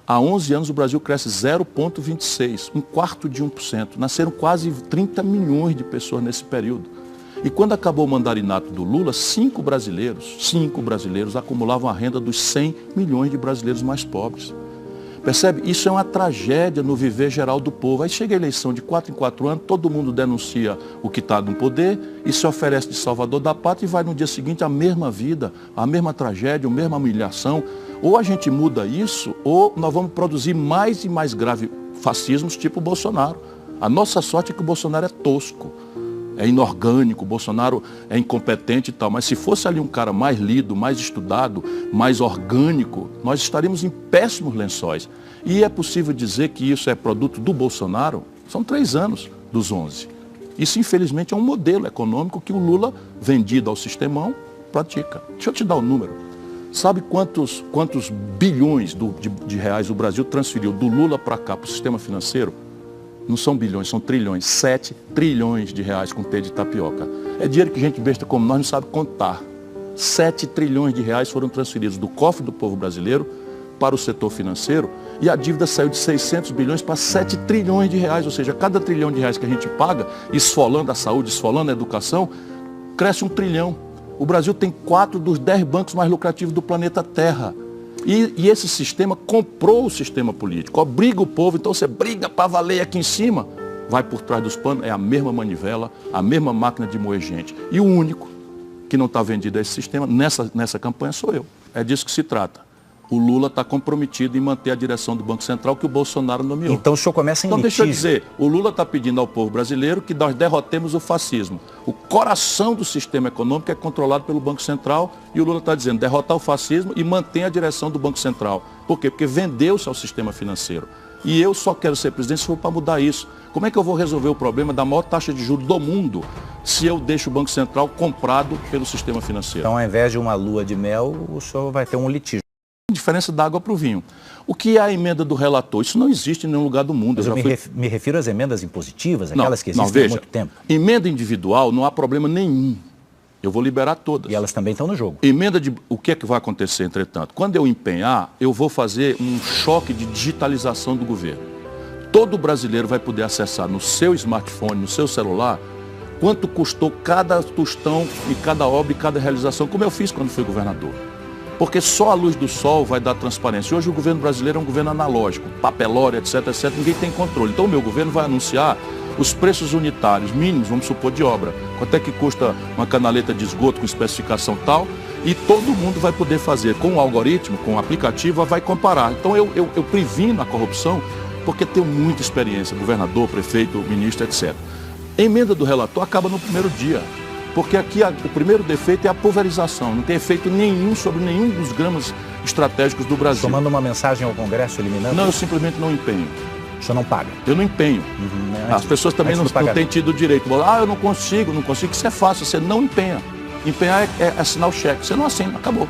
Há 11 anos o Brasil cresce 0,26, um quarto de 1%. Nasceram quase 30 milhões de pessoas nesse período. E quando acabou o mandarinato do Lula, 5 brasileiros acumulavam a renda dos 100 milhões de brasileiros mais pobres. Percebe? Isso é uma tragédia no viver geral do povo. Aí chega a eleição de 4 em 4 anos, todo mundo denuncia o que está no poder e se oferece de salvador da pátria e vai no dia seguinte a mesma vida, a mesma tragédia, a mesma humilhação. Ou a gente muda isso, ou nós vamos produzir mais e mais graves fascismos tipo o Bolsonaro. A nossa sorte é que o Bolsonaro é tosco, é inorgânico, o Bolsonaro é incompetente e tal. Mas se fosse ali um cara mais lido, mais estudado, mais orgânico, nós estaríamos em péssimos lençóis. E é possível dizer que isso é produto do Bolsonaro? São 3 anos dos 11. Isso, infelizmente, é um modelo econômico que o Lula, vendido ao sistemão, pratica. Deixa eu te dar um número. Sabe quantos bilhões de reais o Brasil transferiu do Lula para cá, para o sistema financeiro? Não são bilhões, são trilhões. 7 trilhões de reais com T de tapioca. É dinheiro que gente besta como nós não sabe contar. 7 trilhões de reais foram transferidos do cofre do povo brasileiro para o setor financeiro e a dívida saiu de 600 bilhões para 7 trilhões de reais. Ou seja, cada trilhão de reais que a gente paga, esfolando a saúde, esfolando a educação, cresce 1 trilhão. O Brasil tem 4 dos 10 bancos mais lucrativos do planeta Terra. E esse sistema comprou o sistema político, obriga o povo, então você briga para valer aqui em cima, vai por trás dos panos, é a mesma manivela, a mesma máquina de moer gente. E o único que não está vendido a esse sistema, nessa campanha, sou eu. É disso que se trata. O Lula está comprometido em manter a direção do Banco Central que o Bolsonaro nomeou. Então o senhor começa em litígio. Então deixa eu dizer, o Lula está pedindo ao povo brasileiro que nós derrotemos o fascismo. O coração do sistema econômico é controlado pelo Banco Central e o Lula está dizendo derrotar o fascismo e manter a direção do Banco Central. Por quê? Porque vendeu-se ao sistema financeiro. E eu só quero ser presidente se for para mudar isso. Como é que eu vou resolver o problema da maior taxa de juros do mundo se eu deixo o Banco Central comprado pelo sistema financeiro? Então, ao invés de uma lua de mel, o senhor vai ter um litígio. Diferença da água para o vinho. O que é a emenda do relator? Isso não existe em nenhum lugar do mundo. Mas eu me refiro às emendas impositivas, aquelas que existem há muito tempo. Emenda individual não há problema nenhum. Eu vou liberar todas. E elas também estão no jogo. Emenda de... O que é que vai acontecer, entretanto? Quando eu empenhar, eu vou fazer um choque de digitalização do governo. Todo brasileiro vai poder acessar no seu smartphone, no seu celular, quanto custou cada tostão e cada obra e cada realização, como eu fiz quando fui governador. Porque só a luz do sol vai dar transparência. Hoje o governo brasileiro é um governo analógico, papelório, etc, etc, ninguém tem controle. Então o meu governo vai anunciar os preços unitários mínimos, vamos supor, de obra. Quanto é que custa uma canaleta de esgoto com especificação tal? E todo mundo vai poder fazer com o algoritmo, com o aplicativo, vai comparar. Então eu previno a corrupção porque tenho muita experiência, governador, prefeito, ministro, etc. A emenda do relator acaba no primeiro dia. Porque aqui o primeiro defeito é a pulverização, não tem efeito nenhum sobre nenhum dos gramas estratégicos do Brasil. Tomando uma mensagem ao Congresso eliminando? Não, eu simplesmente não empenho. O senhor não paga? Eu não empenho. As pessoas também não têm tido o direito. Eu não consigo, isso é fácil, você não empenha. Empenhar é assinar o cheque, você não assina, acabou.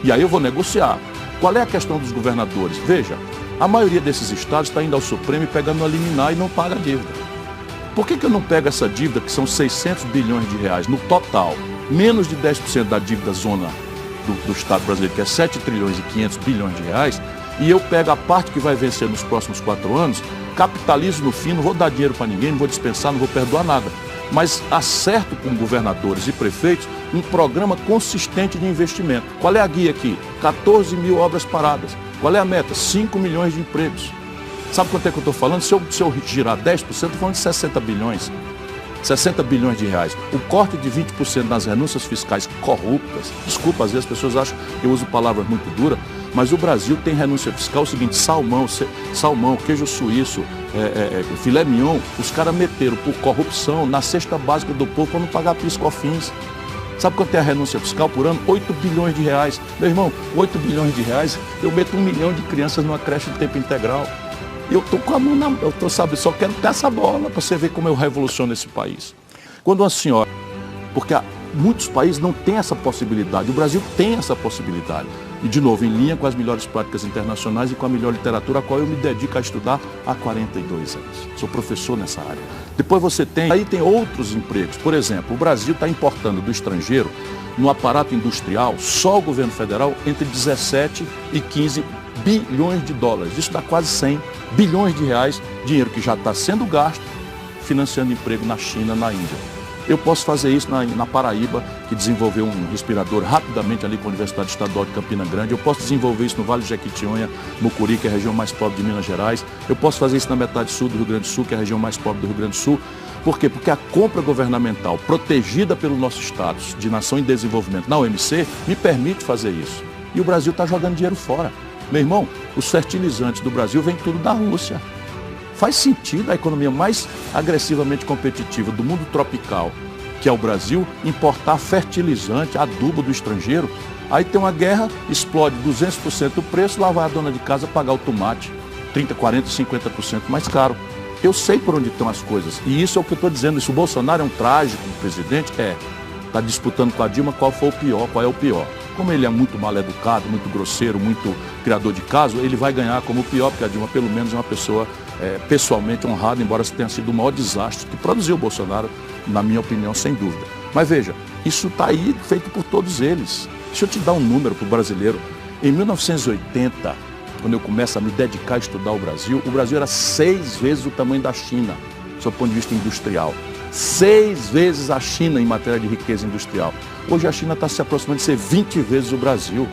E aí eu vou negociar. Qual é a questão dos governadores? Veja, a maioria desses estados está indo ao Supremo e pegando a liminar e não paga a dívida. Por que eu não pego essa dívida, que são 600 bilhões de reais no total, menos de 10% da dívida zona do Estado brasileiro, que é 7 trilhões e 500 bilhões de reais, e eu pego a parte que vai vencer nos próximos 4 anos, capitalizo no fim, não vou dar dinheiro para ninguém, não vou dispensar, não vou perdoar nada, mas acerto com governadores e prefeitos um programa consistente de investimento. Qual é a guia aqui? 14 mil obras paradas. Qual é a meta? 5 milhões de empregos. Sabe quanto é que eu estou falando? Se eu girar 10%, estou falando de 60 bilhões. 60 bilhões de reais. O corte de 20% nas renúncias fiscais corruptas. Desculpa, às vezes as pessoas acham que eu uso palavras muito duras, mas o Brasil tem renúncia fiscal, é o seguinte, salmão, queijo suíço, filé mignon, os caras meteram por corrupção na cesta básica do povo para não pagar PIS/COFINS. Sabe quanto é a renúncia fiscal por ano? 8 bilhões de reais. Meu irmão, 8 bilhões de reais, eu meto 1 milhão de crianças numa creche de tempo integral. Eu estou com a mão na mão, só quero ter essa bola para você ver como eu revoluciono esse país. Quando uma senhora, porque muitos países não têm essa possibilidade, o Brasil tem essa possibilidade. E, de novo, em linha com as melhores práticas internacionais e com a melhor literatura, a qual eu me dedico a estudar há 42 anos. Sou professor nessa área. Depois você tem outros empregos. Por exemplo, o Brasil está importando do estrangeiro, no aparato industrial, só o governo federal, entre 17 e 15 bilhões de dólares. Isso dá quase 100 bilhões de reais, dinheiro que já está sendo gasto, financiando emprego na China, na Índia. Eu posso fazer isso na Paraíba, que desenvolveu um respirador rapidamente ali com a Universidade Estadual de Campina Grande. Eu posso desenvolver isso no Vale do Jequitinhonha, Mucuri, que é a região mais pobre de Minas Gerais. Eu posso fazer isso na metade sul do Rio Grande do Sul, que é a região mais pobre do Rio Grande do Sul. Por quê? Porque a compra governamental, protegida pelo nosso status de nação em desenvolvimento na OMC, me permite fazer isso. E o Brasil está jogando dinheiro fora. Meu irmão, os fertilizantes do Brasil vêm tudo da Rússia. Faz sentido a economia mais agressivamente competitiva do mundo tropical, que é o Brasil, importar fertilizante, adubo do estrangeiro? Aí tem uma guerra, explode 200% o preço, lá vai a dona de casa pagar o tomate 30%, 40%, 50% mais caro. Eu sei por onde estão as coisas. E isso é o que eu estou dizendo. Isso, o Bolsonaro é um trágico presidente? Está disputando com a Dilma qual foi o pior, qual é o pior. Como ele é muito mal educado, muito grosseiro, muito criador de caso, ele vai ganhar como o pior, porque a Dilma pelo menos é uma pessoa pessoalmente honrada, embora tenha sido o maior desastre que produziu o Bolsonaro, na minha opinião, sem dúvida. Mas veja, isso está aí feito por todos eles. Deixa eu te dar um número para o brasileiro. Em 1980, quando eu começo a me dedicar a estudar o Brasil era 6 vezes o tamanho da China, sob o ponto de vista industrial. 6 vezes a China em matéria de riqueza industrial. Hoje a China está se aproximando de ser 20 vezes o Brasil.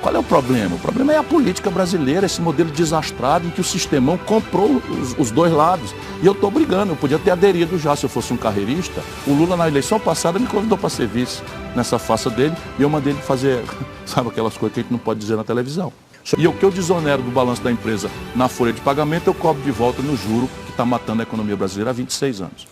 Qual é o problema? O problema é a política brasileira, esse modelo desastrado em que o sistemão comprou os dois lados. E eu estou brigando, eu podia ter aderido já se eu fosse um carreirista. O Lula na eleição passada me convidou para ser vice nessa farsa dele e eu mandei ele fazer, sabe, aquelas coisas que a gente não pode dizer na televisão. E o que eu desonero do balanço da empresa na folha de pagamento, eu cobro de volta no juro que está matando a economia brasileira há 26 anos.